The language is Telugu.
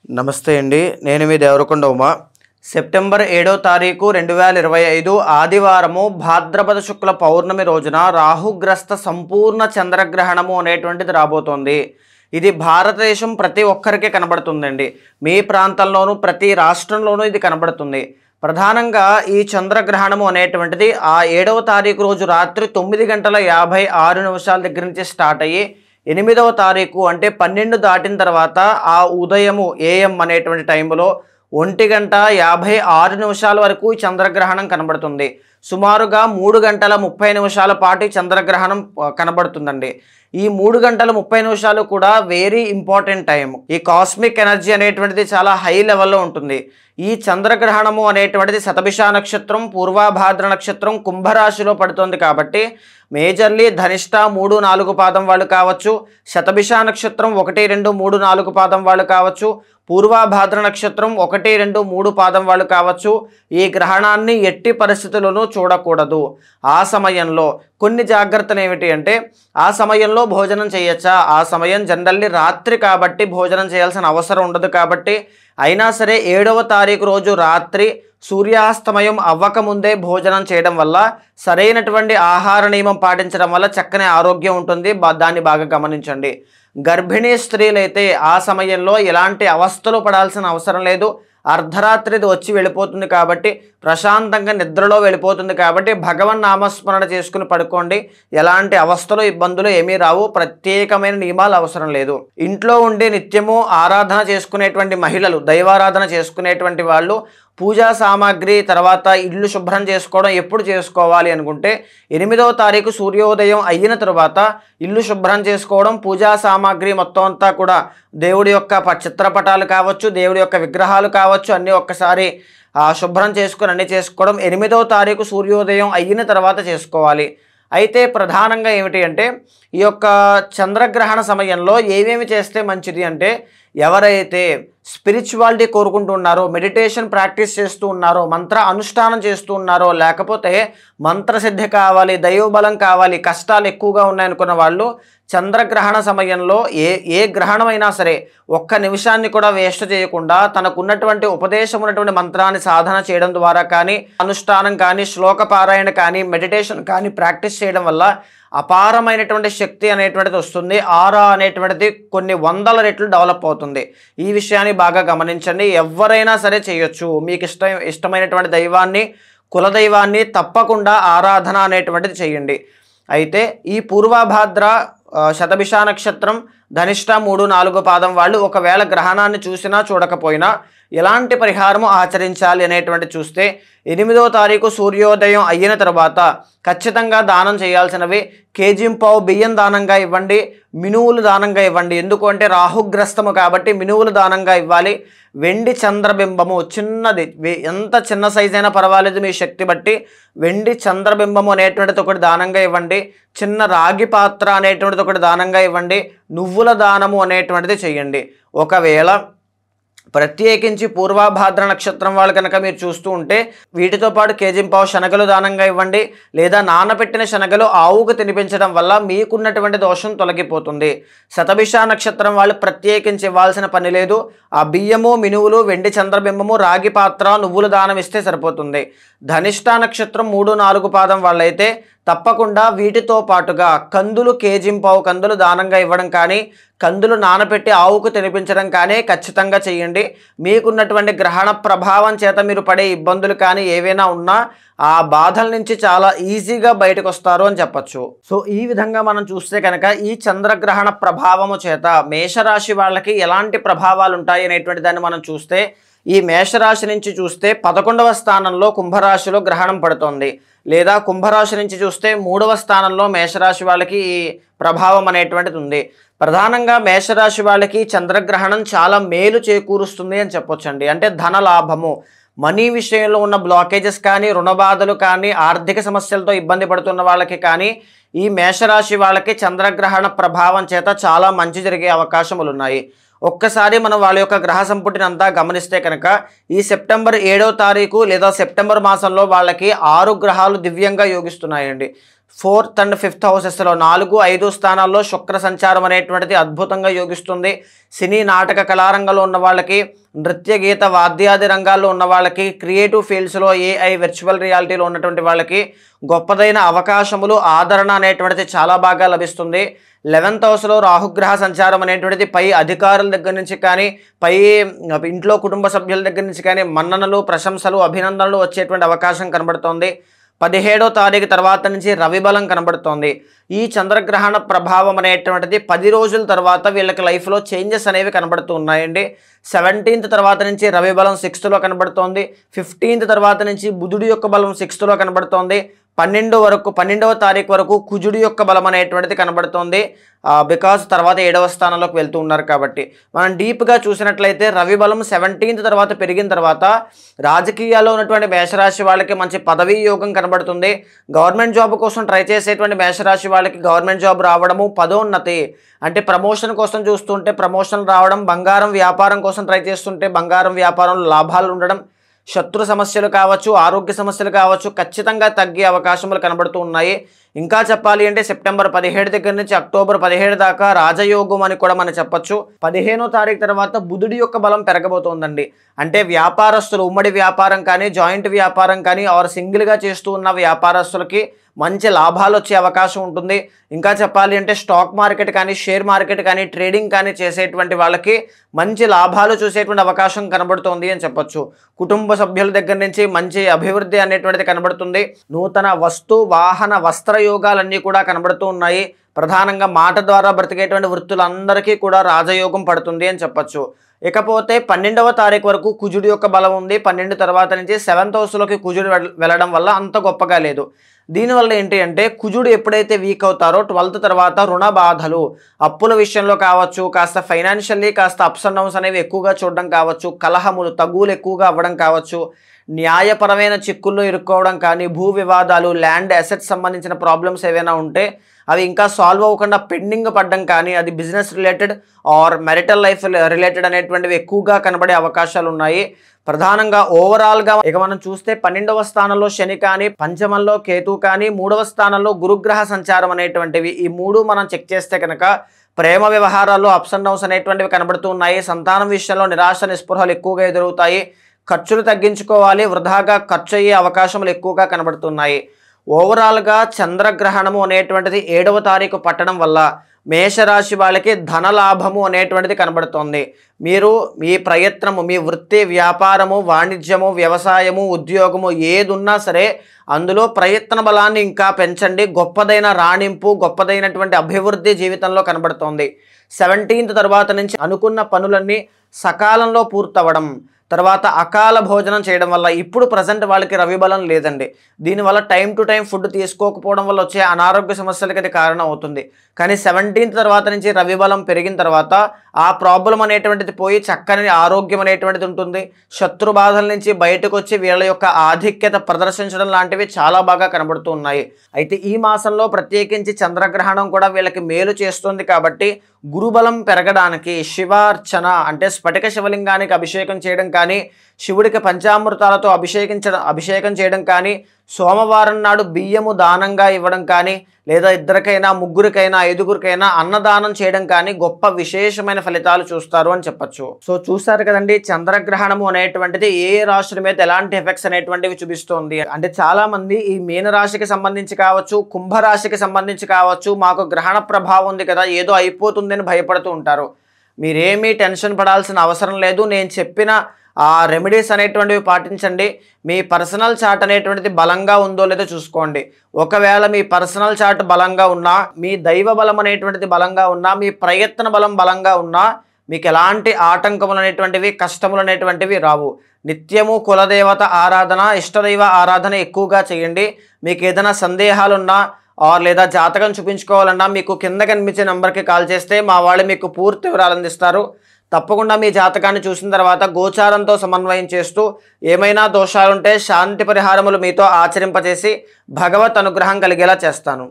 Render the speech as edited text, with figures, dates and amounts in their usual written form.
నమస్తే అండి. నేను మీ దేవరకొండ ఉమా. సెప్టెంబర్ 7వ తారీఖు 2025 ఆదివారము భాద్రపద శుక్ల పౌర్ణమి రోజున రాహుగ్రస్త సంపూర్ణ చంద్రగ్రహణము అనేటువంటిది రాబోతోంది. ఇది భారతదేశం ప్రతి ఒక్కరికి కనబడుతుందండి. మీ ప్రాంతంలోనూ ప్రతి రాష్ట్రంలోనూ ఇది కనబడుతుంది. ప్రధానంగా ఈ చంద్రగ్రహణము అనేటువంటిది ఆ 7వ తారీఖు రోజు రాత్రి 9:56 దగ్గర నుంచి స్టార్ట్ అయ్యి 8వ తారీఖు అంటే 12 దాటిన తర్వాత ఆ ఉదయము AM అనేటువంటి టైంలో 1:56 వరకు ఈ చంద్రగ్రహణం కనబడుతుంది. సుమారుగా 3 గంటల 30 నిమిషాల పాటు చంద్రగ్రహణం కనబడుతుందండి. ఈ 3 గంటల 30 నిమిషాలు కూడా వెరీ ఇంపార్టెంట్ టైం. ఈ కాస్మిక్ ఎనర్జీ అనేటువంటిది చాలా హై లెవెల్లో ఉంటుంది. ఈ చంద్రగ్రహణము అనేటువంటిది శతభిష నక్షత్రం, పూర్వభాద్ర నక్షత్రం, కుంభరాశిలో పడుతుంది కాబట్టి మేజర్లీ ధనిష్ట 3, 4 పాదం వాళ్ళు కావచ్చు, శతభిష నక్షత్రం 1, 2, 3, 4 పాదం వాళ్ళు కావచ్చు, పూర్వభాద్ర నక్షత్రం 1, 2, 3 పాదం వాళ్ళు కావచ్చు. ఈ గ్రహణాన్ని ఎట్టి పరిస్థితుల్లోనూ చూడకూడదు. ఆ సమయంలో కొన్ని జాగ్రత్తలు ఏమిటి అంటే, ఆ సమయంలో భోజనం చేయొచ్చా? ఆ సమయం జనరల్లీ రాత్రి కాబట్టి భోజనం చేయాల్సిన అవసరం ఉండదు. కాబట్టి అయినా సరే 7వ తారీఖు రోజు రాత్రి సూర్యాస్తమయం అవ్వకముందే భోజనం చేయడం వల్ల, సరైనటువంటి ఆహార నియమం పాటించడం వల్ల చక్కని ఆరోగ్యం ఉంటుంది. దాన్ని బాగా గమనించండి. గర్భిణీ స్త్రీలైతే ఆ సమయంలో ఎలాంటి అవస్థలు పడాల్సిన అవసరం లేదు. అర్ధరాత్రిది వచ్చి వెళ్ళిపోతుంది కాబట్టి ప్రశాంతంగా నిద్రలో వెళ్ళిపోతుంది కాబట్టి భగవన్ నామస్మరణ చేసుకుని పడుకోండి. ఎలాంటి అవస్థలు ఇబ్బందులు ఏమీ రావు. ప్రత్యేకమైన నియమాలు అవసరం లేదు. ఇంట్లో ఉండి నిత్యము ఆరాధన చేసుకునేటువంటి మహిళలు, దైవారాధన చేసుకునేటువంటి వాళ్ళు పూజా సామాగ్రి తర్వాత ఇల్లు శుభ్రం చేసుకోవడం ఎప్పుడు చేసుకోవాలి అనుకుంటే 8వ తారీఖు సూర్యోదయం అయిన తర్వాత ఇల్లు శుభ్రం చేసుకోవడం, పూజా సామాగ్రి మొత్తం అంతా కూడా దేవుడి యొక్క చిత్రపటాలు కావచ్చు, దేవుడి యొక్క విగ్రహాలు కావచ్చు, అన్నీ ఒక్కసారి శుభ్రం చేసుకుని అన్నీ చేసుకోవడం 8వ తారీఖు సూర్యోదయం అయిన తర్వాత చేసుకోవాలి. అయితే ప్రధానంగా ఏమిటి అంటే, ఈ యొక్క చంద్రగ్రహణ సమయంలో ఏమేమి చేస్తే మంచిది అంటే, ఎవరైతే స్పిరిచువాలిటీ కోరుకుంటూ ఉన్నారో, మెడిటేషన్ ప్రాక్టీస్ చేస్తూ ఉన్నారో, మంత్ర అనుష్ఠానం చేస్తూ ఉన్నారో, లేకపోతే మంత్రసిద్ధి కావాలి, దైవబలం కావాలి, కష్టాలు ఎక్కువగా ఉన్నాయనుకున్న వాళ్ళు చంద్రగ్రహణ సమయంలో ఏ గ్రహణమైనా సరే ఒక్క నిమిషాన్ని కూడా వేస్ట్ చేయకుండా తనకున్నటువంటి ఉపదేశం ఉన్నటువంటి మంత్రాన్ని సాధన చేయడం ద్వారా కానీ, అనుష్ఠానం కానీ, శ్లోక పారాయణ కానీ, మెడిటేషన్ కానీ ప్రాక్టీస్ చేయడం వల్ల అపారమైనటువంటి శక్తి అనేటువంటిది వస్తుంది. ఆరా అనేటువంటిది కొన్ని 100 రెట్లు డెవలప్ అవుతుంది. ఈ విషయాన్ని బాగా గమనించండి. ఎవరైనా సరే చేయొచ్చు. మీకు ఇష్టమైనటువంటి దైవాన్ని, కులదైవాన్ని తప్పకుండా ఆరాధన అనేటువంటిది చేయండి. అయితే ఈ పూర్వభాద్ర శతభిష నక్షత్రం, ధనిష్ట 3, 4 పాదం వాళ్ళు ఒకవేళ గ్రహణాన్ని చూసినా చూడకపోయినా ఎలాంటి పరిహారము ఆచరించాలి అనేటువంటి చూస్తే 8వ తారీఖు సూర్యోదయం అయిన తర్వాత ఖచ్చితంగా దానం చేయాల్సినవి కేజీంపావు బియ్యం దానంగా ఇవ్వండి, మినువులు దానంగా ఇవ్వండి. ఎందుకు అంటే రాహుగ్రస్తము కాబట్టి మినువులు దానంగా ఇవ్వాలి. వెండి చంద్రబింబము చిన్నది, ఎంత చిన్న సైజ్ అయినా పర్వాలేదు మీ శక్తి బట్టి, వెండి చంద్రబింబము అనేటువంటిది ఒకటి దానంగా ఇవ్వండి. చిన్న రాగి పాత్ర అనేటువంటిది ఒకటి దానంగా ఇవ్వండి. నువ్వుల దానము అనేటువంటిది చేయండి. ఒకవేళ ప్రత్యేకించి పూర్వభాద్ర నక్షత్రం వాళ్ళు కనుక మీరు చూస్తూ ఉంటే వీటితో పాటు కేజీంపావు శనగలు దానంగా ఇవ్వండి. లేదా నానబెట్టిన శనగలు ఆవుకు తినిపించడం వల్ల మీకున్నటువంటి దోషం తొలగిపోతుంది. శతభిష నక్షత్రం వాళ్ళు ప్రత్యేకించి ఇవ్వాల్సిన పని లేదు. ఆ బియ్యము, మినువులు, వెండి చంద్రబింబము, రాగి పాత్ర, నువ్వులు దానం ఇస్తే సరిపోతుంది. ధనిష్ట నక్షత్రం 3, 4 పాదం వాళ్ళైతే తప్పకుండా వీటితో పాటుగా కందులు, కేజీంపావు కందులు దానంగా ఇవ్వడం కానీ, కందులు నానబెట్టి ఆవుకు తినిపించడం కానీ ఖచ్చితంగా చేయండి. మీకున్నటువంటి గ్రహణ ప్రభావం చేత మీరు పడే ఇబ్బందులు కానీ ఏవైనా ఉన్నా ఆ బాధల నుంచి చాలా ఈజీగా బయటకు వస్తారు అని చెప్పచ్చు. సో ఈ విధంగా మనం చూస్తే కనుక ఈ చంద్రగ్రహణ ప్రభావము చేత మేషరాశి వాళ్ళకి ఎలాంటి ప్రభావాలు ఉంటాయి అనేటువంటి దాన్ని మనం చూస్తే, ఈ మేషరాశి నుంచి చూస్తే 11వ స్థానంలో కుంభరాశిలో గ్రహణం పడుతోంది. లేదా కుంభరాశి నుంచి చూస్తే 3వ స్థానంలో మేషరాశి వాళ్ళకి ఈ ప్రభావం అనేటువంటిది ఉంది. ప్రధానంగా మేషరాశి వాళ్ళకి చంద్రగ్రహణం చాలా మేలు చేకూరుస్తుంది అని చెప్పొచ్చండి. అంటే ధన లాభము, మనీ విషయంలో ఉన్న బ్లాకేజెస్ కానీ, రుణబాధలు కానీ, ఆర్థిక సమస్యలతో ఇబ్బంది పడుతున్న వాళ్ళకి కానీ ఈ మేషరాశి వాళ్ళకి చంద్రగ్రహణ ప్రభావం చేత చాలా మంచి జరిగే అవకాశములు ఉన్నాయి. ఒక్కసారి మనం వాళ్ళ యొక్క గ్రహ సంపుటిని అంతా గమనిస్తే కనుక ఈ సెప్టెంబర్ 7వ తారీఖు లేదా సెప్టెంబర్ మాసంలో వాళ్ళకి 6 గ్రహాలు దివ్యంగా యోగిస్తున్నాయండి. 4th and 5th హౌసెస్లో 4, 5 స్థానాల్లో శుక్ర సంచారం అనేటువంటిది అద్భుతంగా యోగిస్తుంది. సినీ నాటక కళారంగంలో ఉన్న వాళ్ళకి, నృత్య గీత వాద్యాది రంగాల్లో ఉన్న వాళ్ళకి, క్రియేటివ్ ఫీల్డ్స్లో ఏఐ వర్చువల్ రియాలిటీలో ఉన్నటువంటి వాళ్ళకి గొప్పదైన అవకాశములు, ఆదరణ అనేటువంటిది చాలా బాగా లభిస్తుంది. 11th హౌస్లో రాహుగ్రహ సంచారం అనేటువంటిది పై అధికారుల దగ్గర నుంచి కానీ, పై ఇంట్లో కుటుంబ సభ్యుల దగ్గర నుంచి కానీ మన్ననలు, ప్రశంసలు, అభినందనలు వచ్చేటువంటి అవకాశం కనబడుతోంది. 17వ తారీఖు తర్వాత నుంచి రవి బలం కనబడుతోంది. ఈ చంద్రగ్రహణ ప్రభావం అనేటువంటిది 10 రోజుల తర్వాత వీళ్ళకి లైఫ్లో చేంజెస్ అనేవి కనబడుతూ ఉన్నాయండి. 17th తర్వాత నుంచి రవి బలం 6th లో కనబడుతోంది. 15th తర్వాత నుంచి బుధుడి యొక్క బలం 6th లో కనబడుతోంది. 12వ తారీఖు వరకు కుజుడి యొక్క బలం అనేటువంటిది కనబడుతోంది. బికాస్ తర్వాత 7వ స్థానంలోకి వెళ్తూ ఉన్నారు కాబట్టి. మనం డీప్గా చూసినట్లయితే రవి బలం 17th తర్వాత పెరిగిన తర్వాత రాజకీయాల్లో ఉన్నటువంటి మేషరాశి వాళ్ళకి మంచి పదవీ యోగం కనబడుతుంది. గవర్నమెంట్ జాబ్ కోసం ట్రై చేసేటువంటి మేషరాశి వాళ్ళకి గవర్నమెంట్ జాబ్ రావడము, పదోన్నతి అంటే ప్రమోషన్ కోసం చూస్తుంటే ప్రమోషన్ రావడం, బంగారం వ్యాపారం కోసం ట్రై చేస్తుంటే బంగారం వ్యాపారంలో లాభాలు ఉండడం, శత్రు సమస్యలు కావచ్చు, ఆరోగ్య సమస్యలు కావచ్చు ఖచ్చితంగా తగ్గే అవకాశములు కనబడుతూ ఉన్నాయి. ఇంకా చెప్పాలి అంటే సెప్టెంబర్ 17 దగ్గర నుంచి అక్టోబర్ 17 దాకా రాజయోగం అని కూడా మనం చెప్పొచ్చు. 15వ తారీఖు తర్వాత బుధుడి యొక్క బలం పెరగబోతోందండి. అంటే వ్యాపారస్తులు, ఉమ్మడి వ్యాపారం కానీ, జాయింట్ వ్యాపారం కానీ, ఆర్ సింగిల్గా చేస్తూ ఉన్న వ్యాపారస్తులకి మంచి లాభాలు వచ్చే అవకాశం ఉంటుంది. ఇంకా చెప్పాలి అంటే స్టాక్ మార్కెట్ కానీ, షేర్ మార్కెట్ కానీ, ట్రేడింగ్ కానీ చేసేటువంటి వాళ్ళకి మంచి లాభాలు చూసేటువంటి అవకాశం కనబడుతోంది అని చెప్పొచ్చు. కుటుంబ సభ్యుల దగ్గర నుంచి మంచి అభివృద్ధి అనేటువంటిది కనబడుతుంది. నూతన వస్తు, వాహన, వస్త్ర యోగాలన్నీ కూడా కనబడుతూ ఉన్నాయి. ప్రధానంగా మాట ద్వారా బ్రతికేటువంటి వృత్తులందరికీ కూడా రాజయోగం పడుతుంది అని చెప్పొచ్చు. ఇకపోతే 12వ తారీఖు వరకు కుజుడి యొక్క బలం ఉంది. 12 తర్వాత నుంచి 7th హౌస్లోకి కుజుడు వెళ్ళడం వల్ల అంత గొప్పగా లేదు. దీనివల్ల ఏంటి అంటే కుజుడు ఎప్పుడైతే వీక్ అవుతారో 12th తర్వాత రుణ బాధలు, అప్పుల విషయంలో కావచ్చు, కాస్త ఫైనాన్షియల్లీ కాస్త అప్స్ అండ్ డౌన్స్ అనేవి ఎక్కువగా చూడడం కావచ్చు, కలహములు, తగువులు ఎక్కువగా అవ్వడం కావచ్చు, న్యాయపరమైన చిక్కుల్లో ఇరుక్కోవడం కానీ, భూ వివాదాలు, ల్యాండ్ అసెట్స్ సంబంధించిన ప్రాబ్లమ్స్ ఏవైనా ఉంటే అవి ఇంకా సాల్వ్ అవ్వకుండా పెండింగ్ పడడం కానీ, అది business related are marital life related అనేటువంటివి ఎక్కువగా కనబడే అవకాశాలు ఉన్నాయి. ప్రధానంగా ఓవరాల్గా ఇక మనం చూస్తే 12వ స్థానంలో శని కానీ, పంచమంలో కేతు కానీ, 3వ స్థానంలో గురుగ్రహ సంచారం అనేటువంటివి, ఈ 3 మనం చెక్ చేస్తే కనుక ప్రేమ వ్యవహారాల్లో అప్స్ అండ్ డౌన్స్ అనేటువంటివి కనబడుతూ ఉన్నాయి. సంతానం విషయంలో నిరాశ, నిస్పృహలు ఎక్కువగా ఎదురవుతాయి. ఖర్చులు తగ్గించుకోవాలి, వృధాగా ఖర్చు అయ్యే అవకాశములు ఎక్కువగా కనబడుతున్నాయి. ఓవరాల్గా చంద్రగ్రహణము అనేటువంటిది 7వ తారీఖు పట్టడం వల్ల మేషరాశి వాళ్ళకి ధనలాభము అనేటువంటిది కనబడుతోంది. మీరు మీ ప్రయత్నము, మీ వృత్తి, వ్యాపారము, వాణిజ్యము, వ్యవసాయము, ఉద్యోగము ఏదున్నా సరే అందులో ప్రయత్న బలాన్ని ఇంకా పెంచండి. గొప్పదైన రాణింపు, గొప్పదైనటువంటి అభివృద్ధి జీవితంలో కనబడుతోంది. 17th తర్వాత నుంచి అనుకున్న పనులన్నీ సకాలంలో పూర్తవడం, తర్వాత అకాల భోజనం చేయడం వల్ల, ఇప్పుడు ప్రజెంట్ వాళ్ళకి రవి బలం లేదండి. దీనివల్ల టైం టు టైం ఫుడ్ తీసుకోకపోవడం వల్ల వచ్చే అనారోగ్య సమస్యలకి అది కారణం అవుతుంది. కానీ 17th తర్వాత నుంచి రవి బలం పెరిగిన తర్వాత ఆ ప్రాబ్లం అనేటువంటిది పోయి చక్కని ఆరోగ్యం అనేటువంటిది ఉంటుంది. శత్రు బాధల నుంచి బయటకు వచ్చి వీళ్ళ యొక్క ఆధిక్యత ప్రదర్శించడం లాంటివి చాలా బాగా కనబడుతూ ఉన్నాయి. అయితే ఈ మాసంలో ప్రత్యేకించి చంద్రగ్రహణం కూడా వీళ్ళకి మేలు చేస్తుంది కాబట్టి గురుబలం పెరగడానికి శివార్చన అంటే స్ఫటిక శివలింగానికి అభిషేకం చేయడం కానీ, శివుడికి పంచామృతాలతో అభిషేకం చేయడం కానీ, సోమవారం నాడు బియ్యము దానంగా ఇవ్వడం కానీ, లేదా 2కైనా 3కైనా 5కైనా అన్నదానం చేయడం కానీ గొప్ప విశేషమైన ఫలితాలు చూస్తారు అని చెప్పచ్చు. సో చూస్తారు కదండి, చంద్రగ్రహణము అనేటువంటిది ఏ రాశుల మీద ఎలాంటి ఎఫెక్ట్స్ అనేటువంటివి చూపిస్తుంది అంటే చాలా మంది ఈ మీనరాశికి సంబంధించి కావచ్చు, కుంభరాశికి సంబంధించి కావచ్చు, మాకు గ్రహణ ప్రభావం ఉంది కదా ఏదో అయిపోతుందని భయపడుతూ ఉంటారు. మీరేమీ టెన్షన్ పడాల్సిన అవసరం లేదు. నేను చెప్పిన ఆ రెమెడీస్ అనేటువంటివి పాటించండి. మీ పర్సనల్ చార్ట్ అనేటువంటిది బలంగా ఉందో లేదో చూసుకోండి. ఒకవేళ మీ పర్సనల్ చార్ట్ బలంగా ఉన్నా, మీ దైవ బలం అనేటువంటిది బలంగా ఉన్నా, మీ ప్రయత్న బలం బలంగా ఉన్నా మీకు ఎలాంటి ఆటంకములు అనేటువంటివి, కష్టములు అనేటువంటివి రావు. నిత్యము కులదేవత ఆరాధన, ఇష్టదైవ ఆరాధన ఎక్కువగా చేయండి. మీకు ఏదైనా సందేహాలున్నా లేదా జాతకం చూపించుకోవాలన్నా మీకు కింద కనిపించే నెంబర్కి కాల్ చేస్తే మా వాళ్ళు మీకు పూర్తి వివరాలు అందిస్తారు. తప్పకుండా మీ జాతకాన్ని చూసిన తర్వాత గోచారంతో సమన్వయం చేస్తూ ఏమైనా దోషాలుంటే శాంతి పరిహారములు మీతో ఆచరింపజేసి భగవత్ అనుగ్రహం కలిగేలా చేస్తాను.